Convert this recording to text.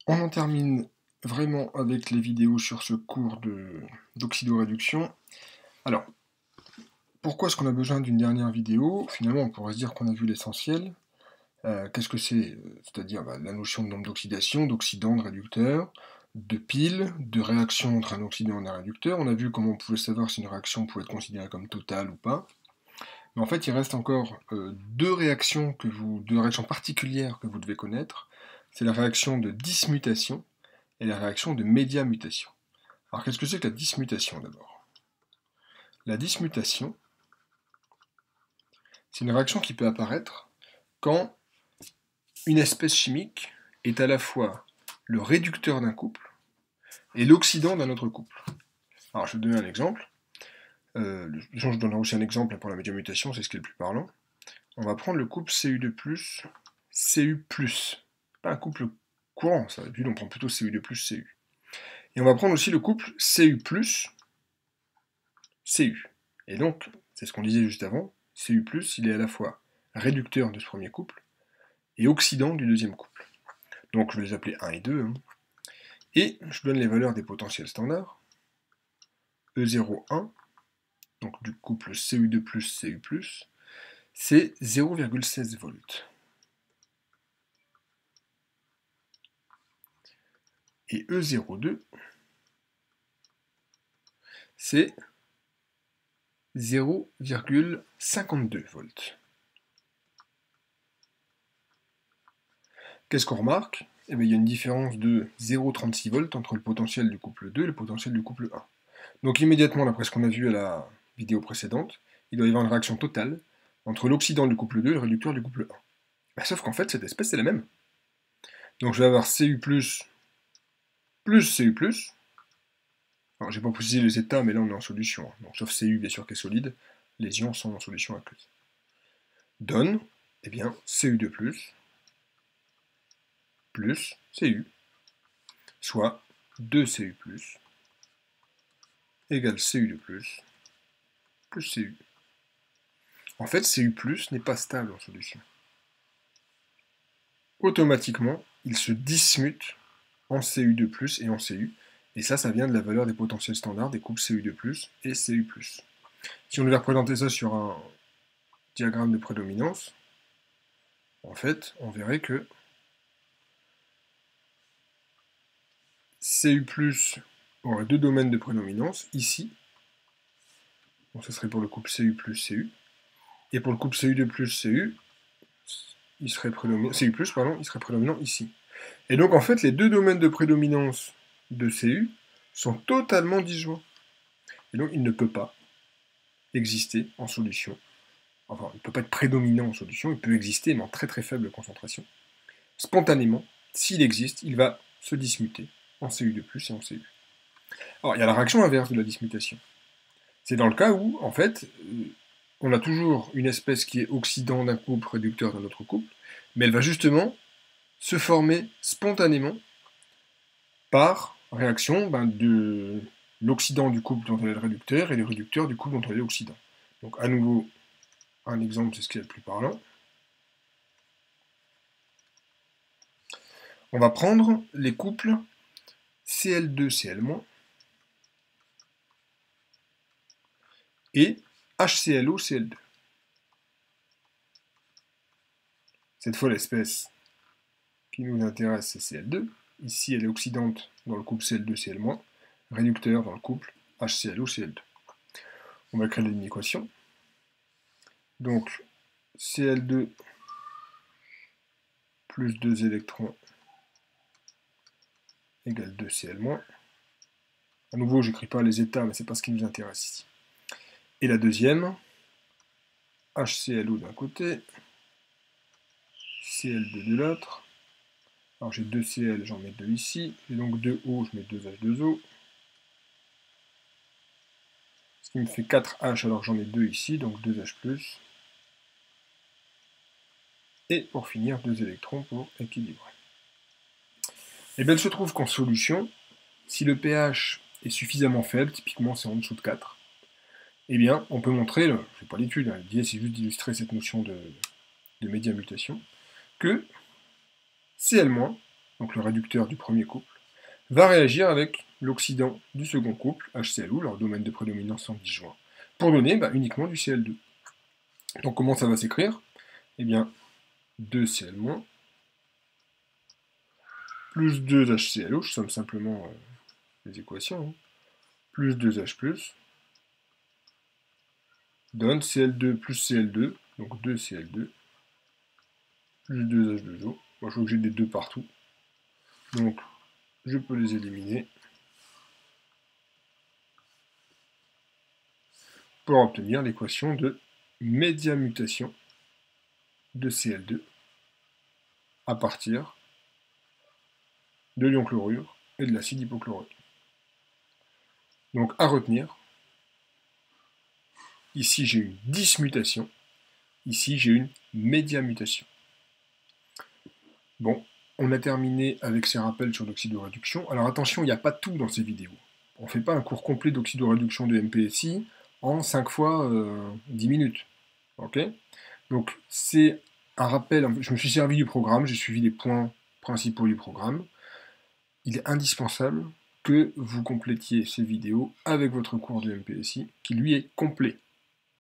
On en termine vraiment avec les vidéos sur ce cours d'oxydoréduction. Alors, pourquoi est-ce qu'on a besoin d'une dernière vidéo? Finalement, on pourrait se dire qu'on a vu l'essentiel. Qu'est-ce que c'est? C'est-à-dire la notion de nombre d'oxydation, d'oxydant, de réducteur, de pile, de réaction entre un oxydant et un réducteur. On a vu comment on pouvait savoir si une réaction pouvait être considérée comme totale ou pas. Mais en fait, il reste encore deux réactions particulières que vous devez connaître. C'est la réaction de dismutation et la réaction de médiamutation. Alors qu'est-ce que c'est que la dismutation d'abord? La dismutation, c'est une réaction qui peut apparaître quand une espèce chimique est à la fois le réducteur d'un couple et l'oxydant d'un autre couple. Alors je vais vous donner un exemple. Je donnerai aussi un exemple pour la médiamutation, c'est ce qui est le plus parlant. On va prendre le couple Cu2+, Cu+. Pas un couple courant, ça. D'habitude on prend plutôt Cu2+, Cu. Et on va prendre aussi le couple Cu+, Cu. Et donc, c'est ce qu'on disait juste avant, Cu+, il est à la fois réducteur de ce premier couple et oxydant du deuxième couple. Donc je vais les appeler 1 et 2. Et je donne les valeurs des potentiels standards. E0,1, donc du couple Cu2+, Cu+, c'est 0,16 volts. Et E02, c'est 0,52 volts. Qu'est-ce qu'on remarque? Eh bien, il y a une différence de 0,36 volts entre le potentiel du couple 2 et le potentiel du couple 1. Donc immédiatement, d'après ce qu'on a vu à la vidéo précédente, il doit y avoir une réaction totale entre l'oxydant du couple 2 et le réducteur du couple 1. Ben, sauf qu'en fait, cette espèce, c'est la même. Donc je vais avoir Cu+, plus Cu+. Alors j'ai pas précisé les états, mais là on est en solution. Donc, sauf Cu, bien sûr, qui est solide, les ions sont en solution aqueuse. Donne, eh bien, Cu2+, plus Cu, soit 2Cu+, égale Cu2+, plus Cu. En fait, Cu+, n'est pas stable en solution. Automatiquement, il se dismute en Cu2+, et en Cu, et ça vient de la valeur des potentiels standards des couples Cu2+, et Cu+. Si on devait représenter ça sur un diagramme de prédominance, en fait, on verrait que Cu+, aurait deux domaines de prédominance, ici, donc ce serait pour le couple Cu+, Cu, et pour le couple Cu2+, Cu, il serait prédominant, Cu+, il serait prédominant ici. Et donc en fait, les deux domaines de prédominance de Cu sont totalement disjoints. Et donc il ne peut pas exister en solution. Enfin, il ne peut pas être prédominant en solution, il peut exister, mais en très très faible concentration. Spontanément, s'il existe, il va se dismuter en Cu2+, et en Cu. Alors, il y a la réaction inverse de la dismutation. C'est dans le cas où, en fait, on a toujours une espèce qui est oxydant d'un couple, réducteur d'un autre couple, mais elle va justement se former spontanément par réaction de l'oxydant du couple dont elle est le réducteur et le réducteur du couple dont elle est l'oxydant. Donc à nouveau, un exemple, c'est ce qui est le plus parlant. On va prendre les couples Cl2Cl- et HClO-Cl2. Cette fois, l'espèce qui nous intéresse, c'est Cl2. Ici, elle est oxydante dans le couple Cl2Cl-, réducteur dans le couple HClO-Cl2. On va créer une équation. Donc, Cl2 plus 2 électrons égale 2Cl-. À nouveau, j'écris pas les états, mais c'est pas ce qui nous intéresse ici. Et la deuxième, HClO d'un côté, Cl2 de l'autre. Alors j'ai 2 Cl, j'en mets 2 ici. J'ai donc 2 O, je mets 2 H2O. Ce qui me fait 4 H alors que j'en ai 2 ici, donc 2 H+. Et pour finir, 2 électrons pour équilibrer. Et bien il se trouve qu'en solution, si le pH est suffisamment faible, typiquement c'est en dessous de 4, eh bien on peut montrer, je ne fais pas l'étude, l'idée c'est juste d'illustrer cette notion de médiamutation, que Cl- donc le réducteur du premier couple, va réagir avec l'oxydant du second couple, HCl, où leur domaine de prédominance sont disjoints, pour donner uniquement du Cl2. Donc comment ça va s'écrire? Eh bien, 2Cl- plus 2HClO, je somme simplement les équations, hein, plus 2H+, donne Cl2 plus Cl2, donc 2Cl2, plus 2H2O. Moi, je vois que j'ai des 2 partout. Donc, je peux les éliminer pour obtenir l'équation de médiamutation de Cl2 à partir de l'ion chlorure et de l'acide hypochlorite. Donc, à retenir, ici j'ai une dismutation, ici j'ai une médiamutation. Bon, on a terminé avec ces rappels sur l'oxydoréduction. Alors attention, il n'y a pas tout dans ces vidéos. On ne fait pas un cours complet d'oxydoréduction de MPSI en 5 fois 10 minutes. Ok? Donc c'est un rappel, je me suis servi du programme, j'ai suivi les points principaux du programme. Il est indispensable que vous complétiez ces vidéos avec votre cours de MPSI, qui lui est complet.